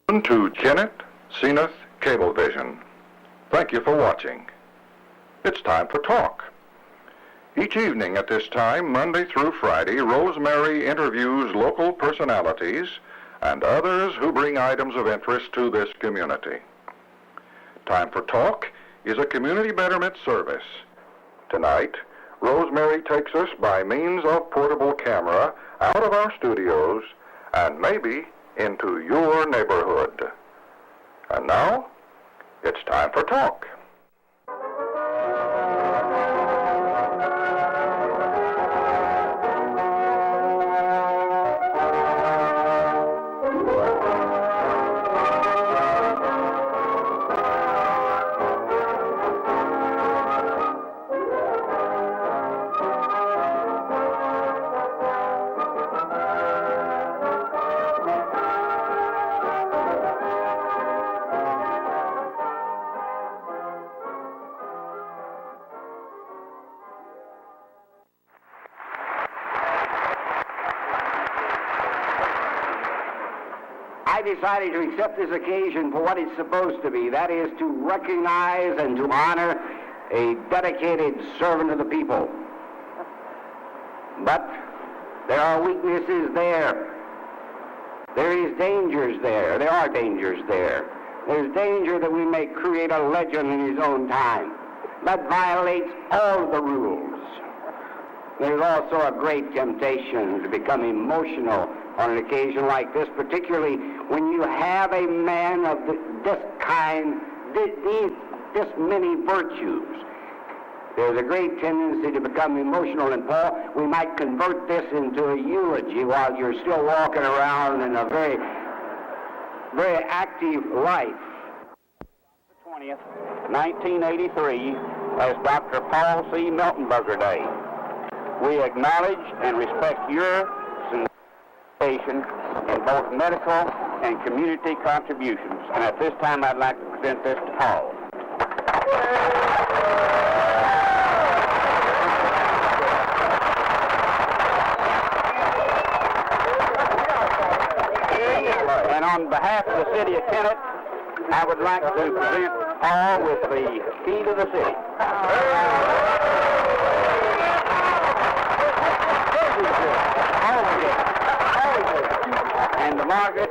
To Kennett Zenith Cablevision. Thank you for watching. It's time for talk. Each evening at this time, Monday through Friday, Rosemary interviews local personalities and others who bring items of interest to this community. Time for Talk is a community betterment service. Tonight, Rosemary takes us by means of portable camera out of our studios and maybe into your neighborhood. And now, it's time for Talk. I decided to accept this occasion for what it's supposed to be. That is to recognize and to honor a dedicated servant of the people. But there are weaknesses there. There is dangers there. There are dangers there. There's danger that we may create a legend in his own time that violates all the rules. There's also a great temptation to become emotional on an occasion like this, particularly when you have a man of this kind, this many virtues. There's a great tendency to become emotional, and Paul, we might convert this into a eulogy while you're still walking around in a very, very active life. The 20th, 1983, as Dr. Paul C. Miltonberger Day. We acknowledge and respect your participation in both medical and community contributions. And at this time, I'd like to present this to Paul. And on behalf of the city of Kennett, I would like to present Paul with the key to the city. And to Margaret.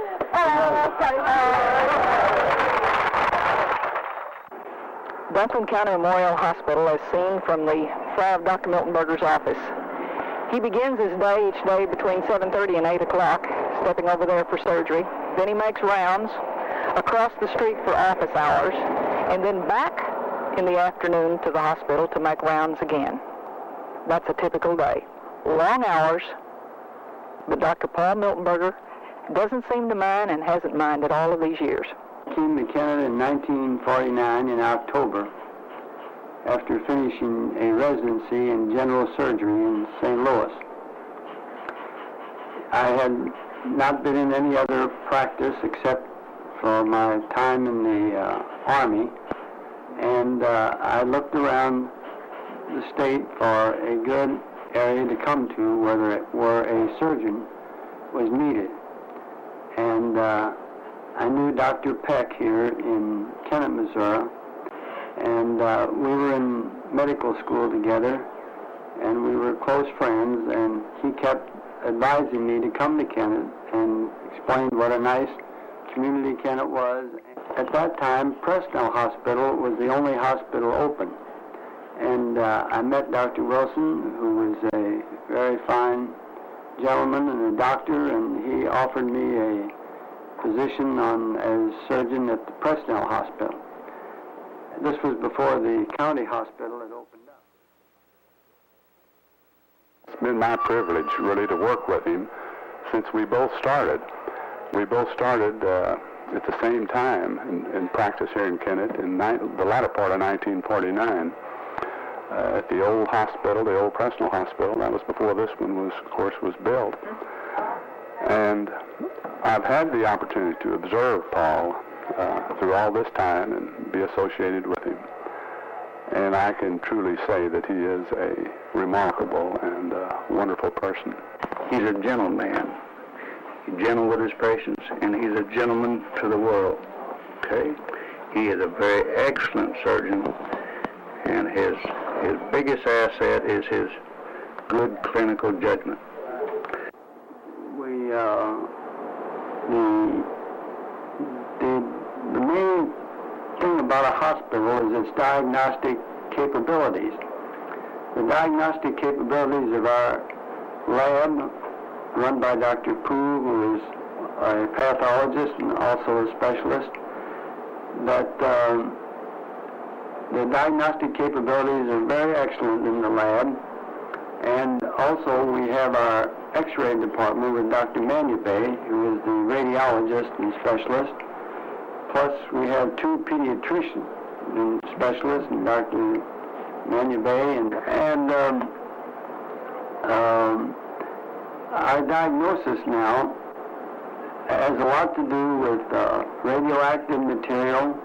Dunklin County Memorial Hospital as seen from the fly of Dr. Miltonberger's office. He begins his day each day between 7:30 and 8 o'clock, stepping over there for surgery. Then he makes rounds across the street for office hours, and then back in the afternoon to the hospital to make rounds again. That's a typical day. Long hours, but Dr. Paul Miltonberger doesn't seem to mind and hasn't minded all of these years. I came to Canada in 1949 in October after finishing a residency in general surgery in St. Louis. I had not been in any other practice except for my time in the Army, and I looked around the state for a good area to come to where a surgeon was needed. And I knew Dr. Peck here in Kennett, Missouri, and we were in medical school together, and we were close friends, and he kept advising me to come to Kennett and explained what a nice community Kennett was. At that time, Presnell Hospital was the only hospital open, and I met Dr. Wilson, who was a very fine gentleman and a doctor, and he offered me a position as surgeon at the Presnell Hospital. This was before the county hospital had opened up. It's been my privilege, really, to work with him since we both started. We both started at the same time in practice here in Kennett in the latter part of 1949 at the old hospital, the old Presnell Hospital. That was before this one was built. And I've had the opportunity to observe Paul through all this time and be associated with him. And I can truly say that he is a remarkable and wonderful person. He's a gentleman, gentle with his patients, and he's a gentleman to the world. Okay? He is a very excellent surgeon, and his biggest asset is his good clinical judgment. The main thing about a hospital is its diagnostic capabilities. The diagnostic capabilities of our lab, run by Dr. Pooh, who is a pathologist and also a specialist, that the diagnostic capabilities are very excellent in the lab. And also we have our X-ray department with Dr. Manubay, who is the radiologist and specialist. Plus we have two pediatrician specialists, and Dr. Manubay, and our diagnosis now has a lot to do with radioactive material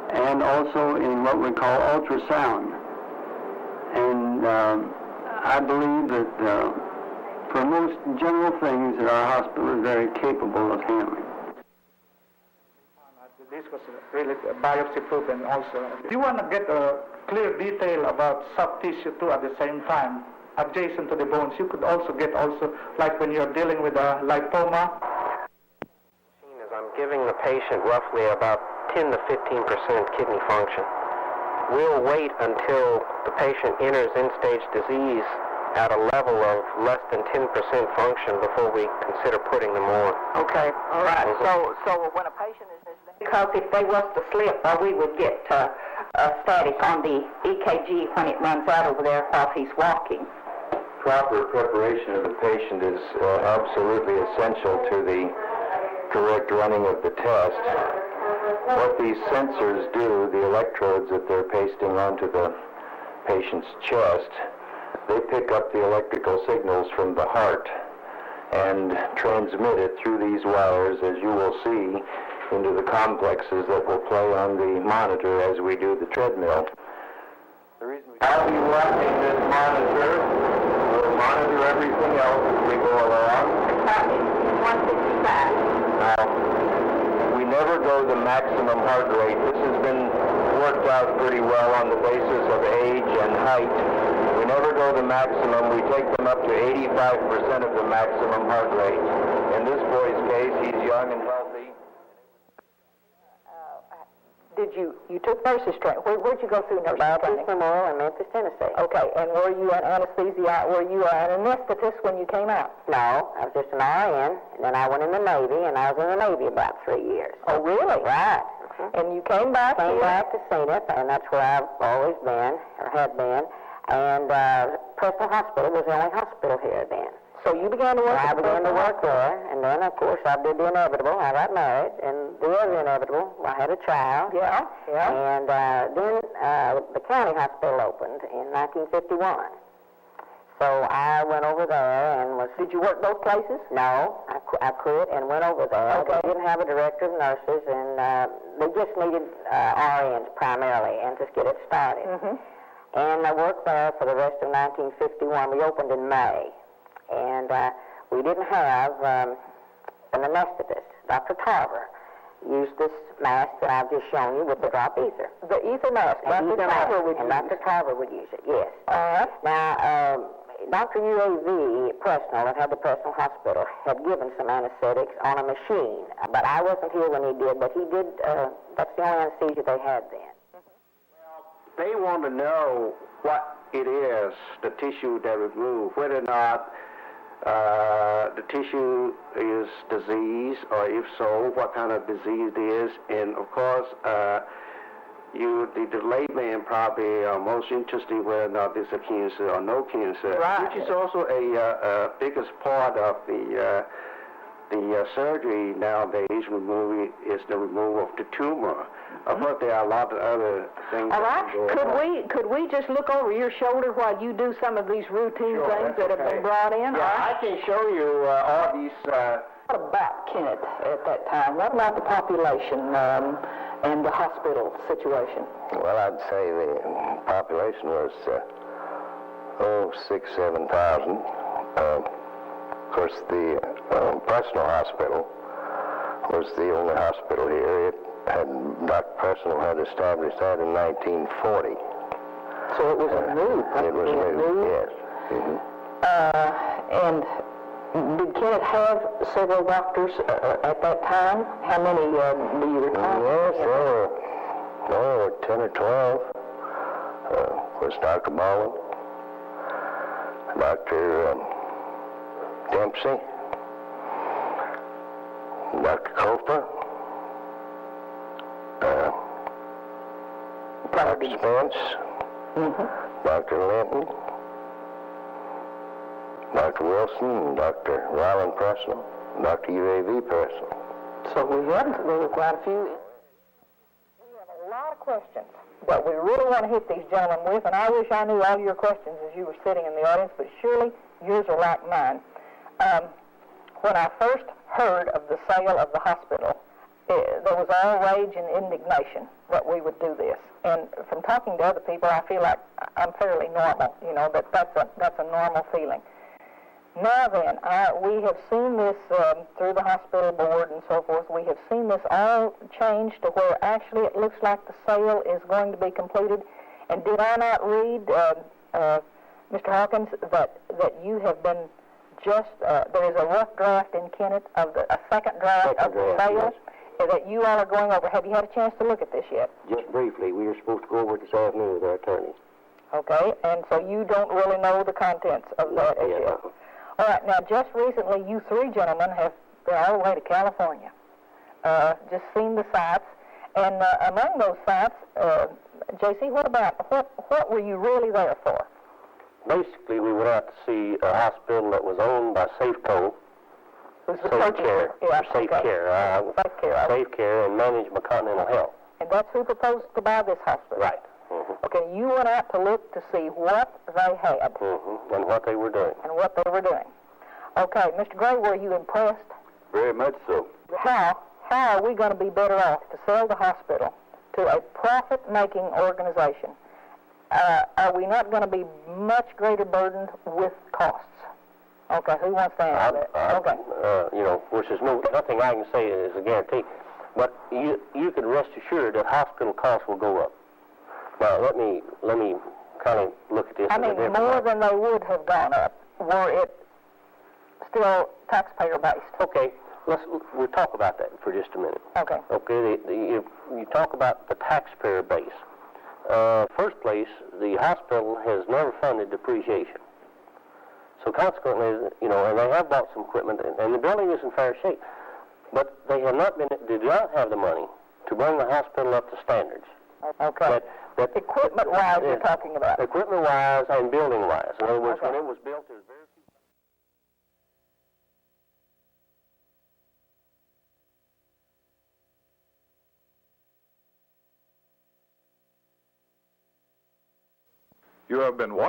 and also in what we call ultrasound. And I believe that for most general things that our hospital is very capable of handling. This was really biopsy proof, and also you want to get a clear detail about soft tissue too at the same time, adjacent to the bones. You could also get like when you're dealing with a lipoma. I'm giving the patient roughly about 10 to 15% kidney function. We'll wait until the patient enters end-stage disease at a level of less than 10% function before we consider putting them on. Okay, all right. So when a patient is... Because if they was to slip, we would get a static on the EKG when it runs out over there while he's walking. Proper preparation of the patient is absolutely essential to the correct running of the test. What these sensors do, the electrodes that they're pasting onto the patient's chest, they pick up the electrical signals from the heart and transmit it through these wires, as you will see, into the complexes that will play on the monitor as we do the treadmill. I'll be watching this monitor. We'll monitor everything else as we go along. 155. Now, we never go the maximum heart rate. This has been worked out pretty well on the basis of age and height. We never go the maximum. We take them up to 85% of the maximum heart rate. In this boy's case, he's young and healthy. You took nurse's training. Where'd you go through nurse's training? Memorial in Memphis, Tennessee. Okay, and were you an were you an anesthetist when you came out? No, I was just an RN, and then I went in the Navy, and I was in the Navy about 3 years. Oh, really? Right. And you came back Came back to Zenith, and that's where I've always been, or had been, and Preston Hospital was the only hospital here then. So you began to work I began to work there, and then, of course, I did the inevitable. I got married, and the other inevitable, I had a child. Yeah. And then the county hospital opened in 1951. So I went over there and was... Did you work both places? No, I quit and went over there. Okay. They didn't have a director of nurses, and they just needed RNs primarily, and just get it started. Mm-hmm. And I worked there for the rest of 1951. We opened in May. And we didn't have an anesthetist. Dr. Tarver used this mask that I've just shown you with the drop ether. The ether mask. And Dr. Tarver would use it. Dr. Tarver would use it, yes. All right. Now, Dr. UAV Presnell, that had the Presnell Hospital, had given some anesthetics on a machine. But I wasn't here when he did, but he did, that's the only anesthesia they had then. Well, they want to know what it is, the tissue they remove, whether or not the tissue is disease, or if so, what kind of disease it is. And of course, the layman probably are most interested whether or not there's a cancer or no cancer, right. Which is also a biggest part of the surgery nowadays. Is the removal of the tumor. Of course, there are a lot of other things. All right. Could we just look over your shoulder while you do some of these routine things that have been brought in? Yeah, I can show you all these. What about Kennett at that time? What about the population and the hospital situation? Well, I'd say the population was 6,000 to 7,000. Of course, the Presnell Hospital was the only hospital here. It had, Dr. Personal had established that in 1940. So it was new. It was new, yes. And did Kennett have several doctors at that time? How many do you recall? Yes, there were 10 or 12. Of course, Dr. Baldwin, Dr. Dempsey, Dr. Cofer, Dr. Spence, Dr. Linton, Dr. Wilson, and Dr. Ryland Presnell, Dr. UAV Presnell. So there were quite a few. We have a lot of questions that we really want to hit these gentlemen with, and I wish I knew all your questions as you were sitting in the audience, but surely yours are like mine. When I first heard of the sale of the hospital, there was all rage and indignation that we would do this. And from talking to other people, I feel like I'm fairly normal, but that's a normal feeling. Now then, we have seen this through the hospital board and so forth. We have seen this all change to where actually it looks like the sale is going to be completed. And did I not read, Mr. Hawkins, that you have been just, there is a rough draft in Kennett of a second draft of the sale that you all are going over. Have you had a chance to look at this yet? Just briefly, we were supposed to go over it this afternoon with our attorney. Okay, and so you don't really know the contents of that as yet. All right, now just recently you three gentlemen have been all the way to California, just seen the sites, and among those sites, J.C., what were you really there for? Basically, we went out to see a hospital that was owned by Safeco. Safe Care. Yeah, Safe Care. Safe Care and managed by Continental Health. And that's who proposed to buy this hospital? Right. Okay, you went out to look to see what they had. And what they were doing. Okay, Mr. Gray, were you impressed? Very much so. How are we going to be better off to sell the hospital to a profit-making organization? Are we not going to be much greater burdened with costs? Okay, who wants to answer that? Okay. Of course, there's nothing I can say is a guarantee, but you can rest assured that hospital costs will go up. Now, let me kind of look at this. I mean, more than they would have gone up, were it still taxpayer-based. Okay, we'll talk about that for just a minute. Okay. Okay, you talk about the taxpayer base. First place, the hospital has never funded depreciation. So consequently, and they have bought some equipment, and the building is in fair shape, but they do not have the money to bring the hospital up to standards. Okay. That equipment-wise you're talking about? Equipment-wise and building-wise. In other words, when it was built, there was very few... You have been watching.